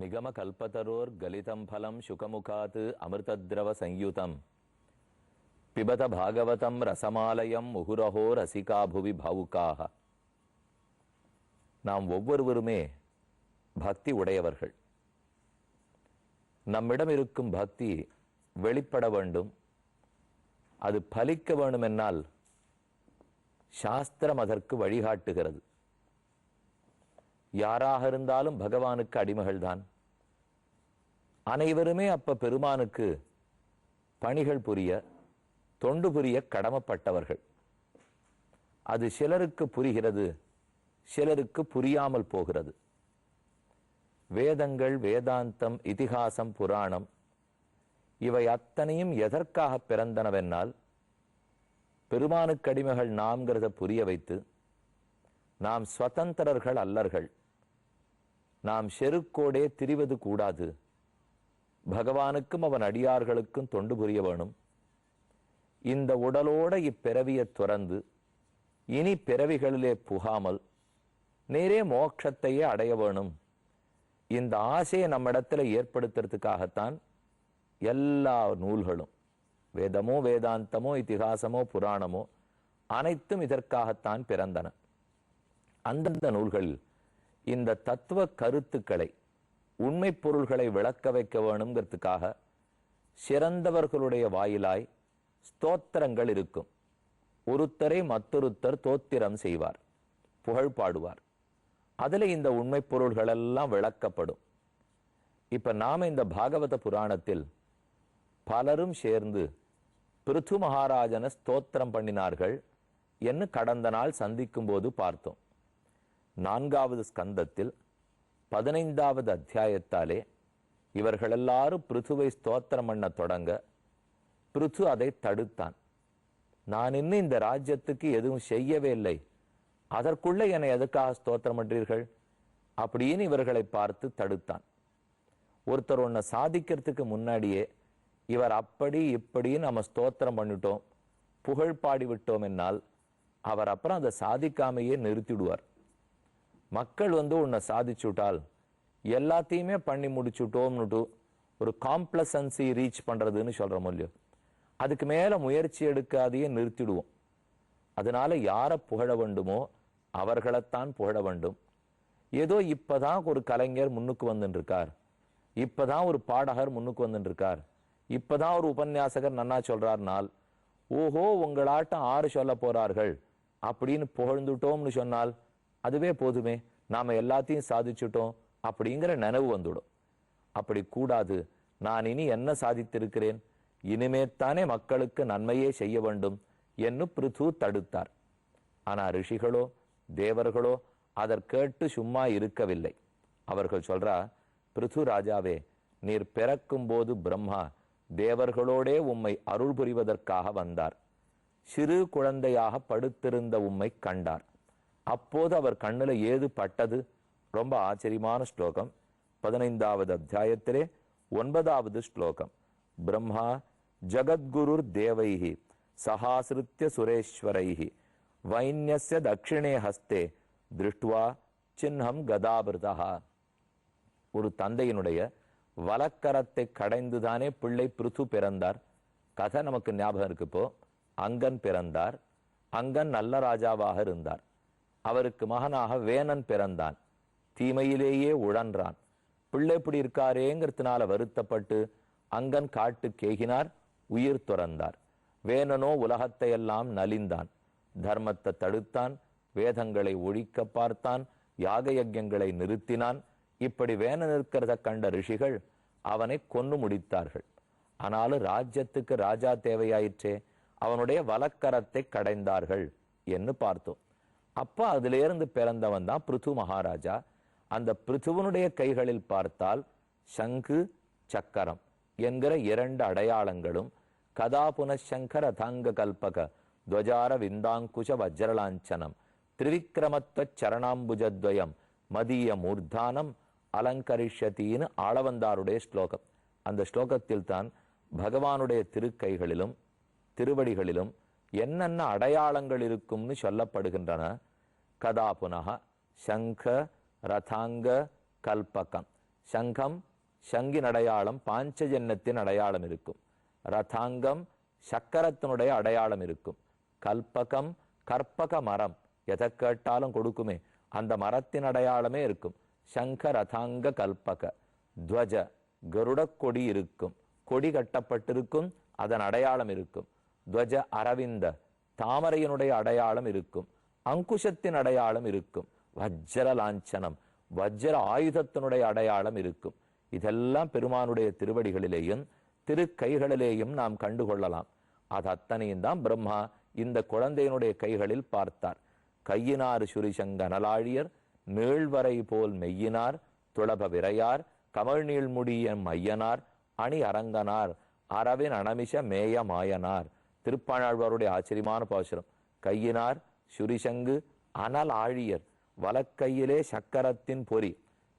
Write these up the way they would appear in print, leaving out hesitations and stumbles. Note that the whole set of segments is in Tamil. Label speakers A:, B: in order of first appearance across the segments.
A: நிகம கல்பதரோர் கலிதம் பலம் சுகமுகாத் அமிர்தத்ரவ சயுதம் பிபத பாகவதம் ரசமாலயம் முகுரஹோ ரசிகா புவி பாவுக்காக. நாம் ஒவ்வொருவருமே பக்தி உடையவர்கள். நம்மிடம் இருக்கும் பக்தி வெளிப்பட வேண்டும், அது பலிக்க வேண்டுமென்னால் சாஸ்திரம் அதற்கு வழிகாட்டுகிறது. யாராக இருந்தாலும் பகவானுக்கு அடிமைகள்தான். அனைவருமே அப்ப பெருமானுக்கு பணிகள் புரிய, தொண்டு புரிய கடமைப்பட்டவர்கள். அது சிலருக்கு புரிகிறது, சிலருக்கு புரியாமல் போகிறது. வேதங்கள், வேதாந்தம், இதிகாசம், புராணம் இவை அத்தனையும் எதற்காக பிறந்தனவென்னால் பெருமானுக்கு அடிமைகள் நாம்ங்கிறத புரிய வைத்து, நாம் சுதந்திரர்கள் அல்லர்கள், நாம் செருக்கோடே திரிவது கூடாது, பகவானுக்கும் அவன் அடியார்களுக்கும் தொண்டு புரிய வேணும், இந்த உடலோட இப்பிறவியை துறந்து இனி பிறவிகளிலே புகாமல் நேரே மோட்சத்தையே அடைய வேணும், இந்த ஆசையை நம்மிடத்துல ஏற்படுத்துறதுக்காகத்தான் எல்லா நூல்களும், வேதமோ வேதாந்தமோ இதிகாசமோ புராணமோ அனைத்தும் இதற்காகத்தான் பிறந்தன. அந்தந்த நூல்களில் இந்த தத்துவ கருத்துக்களை, உண்மை பொருள்களை விளக்க வைக்க வேணுங்கிறதுக்காக சிறந்தவர்களுடைய வாயிலாய் ஸ்தோத்திரங்கள் இருக்கும். ஒருத்தரை மற்றொருத்தர் தோத்திரம் செய்வார், புகழ் பாடுவார். அதுல இந்த உண்மை பொருள்கள் எல்லாம் விளக்கப்படும். இப்ப நாம இந்த பாகவத புராணத்தில் பலரும் சேர்ந்து பிருது மகாராஜனை ஸ்தோத்திரம் பண்ணினார்கள் என்று கடந்த நாள் சந்திக்கும் போது பார்த்தோம். 4வது ஸ்கந்தத்தில் 15வது அத்தியாயத்தாலே இவர்கள் எல்லாரும் பிருத்துவை ஸ்தோத்திரம் பண்ண தொடங்க பிருத்து அதை தடுத்தான். நான் இன்னும் இந்த ராஜ்யத்துக்கு எதுவும் செய்யவே இல்லை, அதற்குள்ள என்னை எதுக்காக ஸ்தோத்திரம் பண்றீர்கள் அப்படின்னு இவர்களை பார்த்து தடுத்தான். ஒருத்தர் ஒன்ன சாதிக்கிறதுக்கு முன்னாடியே இவர் அப்படி இப்படி நம்ம ஸ்தோத்திரம் பண்ணிட்டோம், புகழ் பாடி விட்டோம் என்னால் அவர் அப்புறம் அதை சாதிக்காமையே நிறுத்திடுவார். மக்கள் உன்னை சாதிச்சுட்டால் எல்லாத்தையுமே பண்ணி முடிச்சுட்டோம்னுட்டு ஒரு காம்ப்ளசன்சி ரீச் பண்றதுன்னு சொல்றோம் இல்லையோ, அதுக்கு மேல முயற்சி எடுக்காதையே நிறுத்திடுவோம். அதனால யாரை புகழ வேண்டுமோ அவர்களைத்தான் புகழ வேண்டும். ஏதோ இப்பதான் ஒரு கலைஞர் முன்னுக்கு வந்துட்டு இருக்கார், இப்பதான் ஒரு பாடகர் முன்னுக்கு வந்துட்டு இருக்கார், இப்பதான் ஒரு உபன்யாசகர் நன்னா சொல்றார்னால், ஓஹோ உங்களாட்டம் 6 சொல்ல போறார்கள் அப்படின்னு புகழ்ந்துட்டோம்னு சொன்னால் அதுவே போதுமே, நாம எல்லாத்தையும் சாதிச்சுட்டோம் அப்படிங்கிற நினைவு வந்துடும். அப்படி கூடாது. நான் இனி என்ன சாதித்திருக்கிறேன், இனிமேத்தானே மக்களுக்கு நன்மையே செய்ய வேண்டும் என்று பிருது தடுத்தார். ஆனா ரிஷிகளோ தேவர்களோ அதற்கேட்டு சும்மா இருக்கவில்லை. அவர்கள் சொல்றா, பிருது ராஜாவே, நீர் பிறக்கும் போது பிரம்மா தேவர்களோடே உம்மை அருள் புரிவதற்காக வந்தார். சிறு குழந்தையாக படுத்திருந்த உம்மை கண்டார். அப்போது அவர் கண்ணுல ஏது பட்டது? ரொம்ப ஆச்சரியமான ஸ்லோகம். 15வது அத்தியாயத்திலே 9வது ஸ்லோகம். பிரம்மா ஜகத்குருர் தேவைஹி சஹாசிருத்ய சுரேஸ்வரைஹி வைன்யஸ்ய தட்சிணே ஹஸ்தே திருஷ்டுவா சின்னம் கதாபிருதா. ஒரு தந்தையினுடைய வலக்கரத்தை கடைந்துதானே பிள்ளை பிருது பிறந்தார். கதை நமக்கு ஞாபகம் இருக்கு. இப்போ அங்கன் பிறந்தார். அங்கன் நல்ல ராஜாவாக இருந்தார். அவருக்கு மகனாக வேணன் பிறந்தான். தீமையிலேயே உழன்றான். பிள்ளை இப்படி இருக்காரேங்கிறதுனால வருத்தப்பட்டு அங்கன் காட்டு கேகினார், உயிர் துறந்தார். வேணனோ உலகத்தை எல்லாம் நலிந்தான், தர்மத்தை தடுத்தான், வேதங்களை ஒழிக்க பார்த்தான், யாக யஜ்யங்களை நிறுத்தினான். இப்படி வேணன் இருக்கிறத கண்ட ரிஷிகள் அவனை கொன்னு முடித்தார்கள். ஆனாலும் ராஜ்யத்துக்கு ராஜா தேவையாயிற்றே, அவனுடைய வலக்கரத்தை கடைந்தார்கள் என்று பார்த்தோம். அப்ப அதுல இருந்து பிறந்தவன் தான் பிருது மகாராஜா. அந்த பிருத்துவனுடைய கைகளில் பார்த்தால் சங்கு சக்கரம் என்கிற 2 அடையாளங்களும், கதா புனசங்கர தாங்க கல்பக துவஜார விந்தாங்குஷ வஜ்ரலாஞ்சனம் திரிவிக்ரமத்வ சரணாம்புஜத்வயம் மதிய மூர்தானம் அலங்கரிஷத்தின்னு ஆளவந்தாருடைய ஸ்லோகம். அந்த ஸ்லோகத்தில் தான் பகவானுடைய திருக்கைகளிலும் திருவடிகளிலும் என்னென்ன அடையாளங்கள் இருக்கும்னு சொல்லப்படுகின்றன. கதா புனக சங்க ரதாங்க கல்பகம். சங்கம் சங்கின் அடையாளம் பாஞ்சஜன்யத்தின் அடையாளம் இருக்கும். ரதாங்கம் சக்கரத்தினுடைய அடையாளம் இருக்கும். கல்பகம் கற்பக மரம் எதை கேட்டாலும் கொடுக்குமே, அந்த மரத்தின் அடையாளமே இருக்கும். சங்க ரதாங்க கல்பக. துவஜ கருட கொடி இருக்கும், கொடி கட்டப்பட்டிருக்கும், அதன் அடையாளம் இருக்கும். துவஜ அரவிந்த தாமரையினுடைய அடையாளம் இருக்கும். அங்குஷத்தின் அடையாளம் இருக்கும். வஜ்ர லாஞ்சனம் வஜ்ர ஆயுதத்தினுடைய அடையாளம் இருக்கும். இதெல்லாம் பெருமானுடைய திருவடிகளிலேயும் திருக்கைகளிலேயும் நாம் கண்டுகொள்ளலாம். அது அத்தனையும் தான் பிரம்மா இந்த குழந்தையினுடைய கைகளில் பார்த்தார். கையினார் சுரிசங்க நலாழியர் நீழ்வரை போல் மெய்யினார் துளப விரையார் கமழ்நீள் முடிய மையனார் அணி அரங்கனார் அரவின் அனமிஷ மேய மாயனார். திருப்பாணாழ்வாருடைய ஆச்சரியமான பாசுரம். கையினார் சுரிசங்கு அனல் ஆழியர், வலக்கையிலே சக்கரத்தின் பொறி,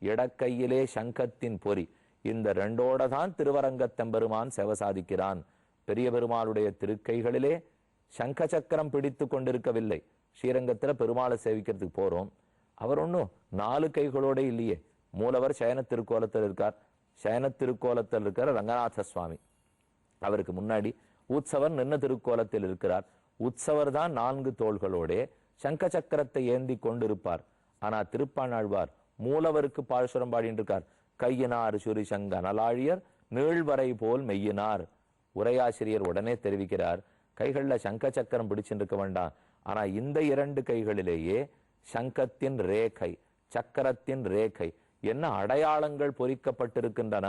A: இடக்கையிலே சங்கத்தின் பொறி. இந்த ரெண்டோட தான் திருவரங்கத்தெம்பெருமான் சேவை சாதிக்கிறான். பெரிய பெருமாளுடைய திருக்கைகளிலே சங்க சக்கரம் பிடித்து கொண்டிருக்கவில்லை. ஸ்ரீரங்கத்துல பெருமாளை சேவிக்கிறதுக்கு போறோம், அவர் ஒன்றும் 4 கைகளோட இல்லையே. மூலவர் சயன திருக்கோலத்தில் இருக்கார். சயன திருக்கோலத்தில் இருக்கிற ரங்கநாத சுவாமி, அவருக்கு முன்னாடி உற்சவர் நின்ன திருக்கோலத்தில் இருக்கிறார். உற்சவர் தான் 4 தோள்களோட சங்க சக்கரத்தை ஏந்தி கொண்டிருப்பார். ஆனா திருப்பாணாழ்வார் மூலவருக்கு பாசுரம் பாடிட்டு இருக்கார். கையினார் சுரிசங்க நலாழியர் நீழ்வரை போல் மெய்யினார். உரையாசிரியர் உடனே தெரிவிக்கிறார், கைகள்ல சங்க சக்கரம் பிடிச்சுட்டு இருக்க வேண்டாம், ஆனா இந்த 2 கைகளிலேயே சங்கத்தின் ரேகை சக்கரத்தின் ரேகை என்ன அடையாளங்கள் பொறிக்கப்பட்டிருக்கின்றன.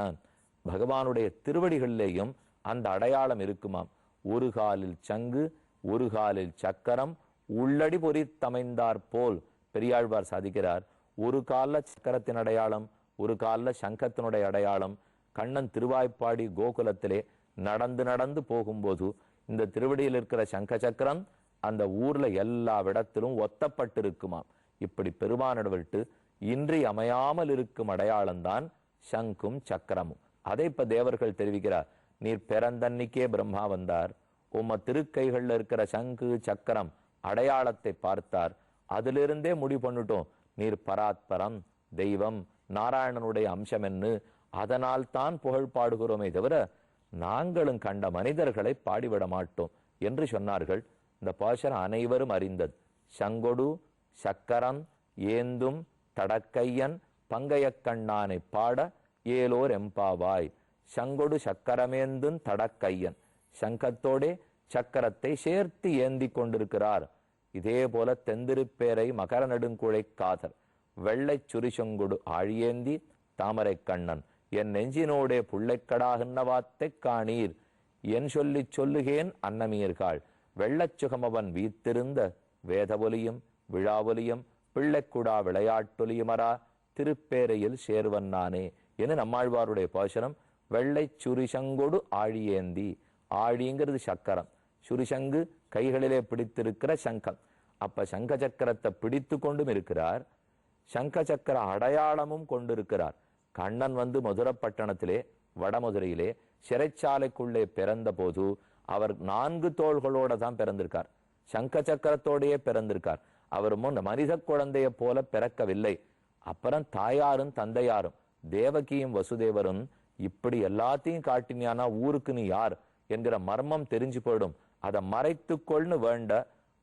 A: பகவானுடைய திருவடிகளிலேயும் அந்த அடையாளம் இருக்குமாம். ஒரு காலில் சங்கு ஒரு காலில் சக்கரம் உள்ளடி பொறித்தமைந்தார் போல் பெரியாழ்வார் சாதிக்கிறார். ஒரு கால சக்கரத்தின் அடையாளம், ஒரு கால சங்கத்தினுடைய அடையாளம். கண்ணன் திருவாய்ப்பாடி கோகுலத்திலே நடந்து நடந்து போகும்போது இந்த திருவடியில் இருக்கிற சங்க சக்கரம் அந்த ஊர்ல எல்லா இடத்திலும் ஒத்தப்பட்டிருக்குமாம். இப்படி பெருமானிடவிட்டு இன்றி அமையாமல் இருக்கும் அடையாளம்தான் சங்கும் சக்கரமும். அதை இப்ப தேவர்கள் தெரிவிக்கிறார். நீர் பிறந்தன்னிக்கே பிரம்மா வந்தார், உம்ம திருக்கைகள்ல இருக்கிற சங்கு சக்கரம் அடையாளத்தை பார்த்தார், அதிலிருந்தே முடிவு பண்ணிட்டோம் நீர் பராத்பரம் தெய்வம் நாராயணனுடைய அம்சம் என்று. அதனால் தான் புகழ் பாடுகிறோமே தவிர நாங்களும் கண்ட மனிதர்களை பாடிவிட மாட்டோம் என்று சொன்னார்கள். இந்த பாசுரம் அனைவரும் அறிந்தது. சங்கொடு சக்கரம் ஏந்தும் தடக்கையன் பங்கைய கண்ணானை பாட ஏலோர் எம்பாவாய். சங்கொடு சக்கரமேந்தும் தடக்கையன், சங்கத்தோடே சக்கரத்தை சேர்த்து ஏந்தி கொண்டிருக்கிறார். இதே போல தெந்திருப்பேரை மகர நெடுங்குழை காதர் வெள்ளை சுரிசொங்கொடு ஆழியேந்தி தாமரை கண்ணன் என் நெஞ்சினோடே புள்ளைக்கடாகின்னவாத்தை காணீர் என் சொல்லி சொல்லுகேன் அன்னமீர்கள் வெள்ளச்சுகமவன் வீத்திருந்த வேதவொலியும் விழாவொலியும் பிள்ளைக்குடா விளையாட்டொலியுமரா திருப்பேரையில் சேர்வன் நானே என்று நம்மாழ்வாருடைய பாசுரம். வெள்ளை சுரிசங்கொடு ஆழியேந்தி, ஆழிங்கிறது சக்கரம், சுரிசங்கு கைகளிலே பிடித்திருக்கிற சங்கம். அப்ப சங்க சக்கரத்தை பிடித்து கொண்டும் இருக்கிறார், சங்க சக்கர அடையாளமும் கொண்டிருக்கிறார். கண்ணன் வந்து மதுரப்பட்டணத்திலே வடமதுரையிலே சிறைச்சாலைக்குள்ளே பிறந்த போது அவர் 4 தோள்களோட தான் பிறந்திருக்கார், சங்க சக்கரத்தோடையே பிறந்திருக்கார். அவர் முன் மனித குழந்தைய போல பிறக்கவில்லை. அப்புறம் தாயாரும் தந்தையாரும் தேவகியும் வசுதேவரும் இப்படி எல்லாத்தையும் காட்டினியானா ஊருக்கு நீ யார் என்கிற மர்மம் தெரிஞ்சு போயிடும், அதை மறைத்துக்கொள்னு வேண்ட.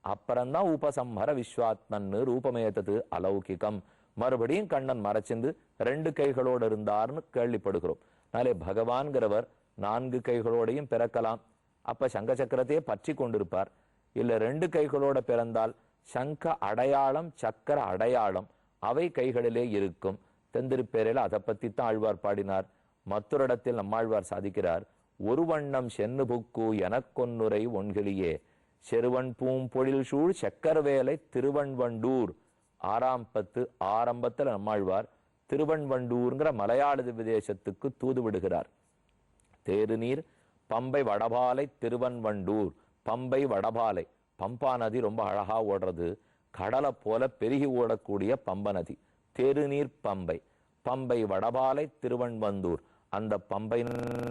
A: அப்புறம்தான் உபசம்ஹர விஸ்வாத்மன்னு ரூபமேத்தது அலௌகிகம். மறுபடியும் கண்ணன் மறைச்சிருந்து 2 கைகளோடு இருந்தார்னு கேள்விப்படுகிறோம். நாளே பகவான்கிறவர் 4 கைகளோடையும் பிறக்கலாம். அப்ப சங்க சக்கரத்தையே பற்றி கொண்டிருப்பார். இல்ல 2 கைகளோட பிறந்தால் சங்க அடையாளம் சக்கர அடையாளம் அவை கைகளிலே இருக்கும். தெந்திருப்பேரையில் அதை பத்தித்தான் ஆழ்வார் பாடினார். மற்றொரு இடத்தில் நம்மாழ்வார் சாதிக்கிறார். ஒரு வண்ணம் சென்னு புக்கு எனக்கொன்னுரை ஒன்கிளியே செருவன் பூம்பொழில் சூழ் செக்கர்வேலை திருவன்வண்டூர். 6ஆம் பத்து ஆரம்பத்தில் நம்மாழ்வார் திருவன்வண்டூர்ங்கிற மலையாள விதேசத்துக்கு தூது விடுகிறார். தேருநீர் பம்பை வடபாலை திருவன்வண்டூர். பம்பை வடபாலை, பம்பா நதி ரொம்ப அழகா ஓடுறது, கடலை போல பெருகி ஓடக்கூடிய பம்ப நதி. தேருநீர் பம்பை, பம்பை வடபாலை திருவன்வந்தூர். அந்த பம்பை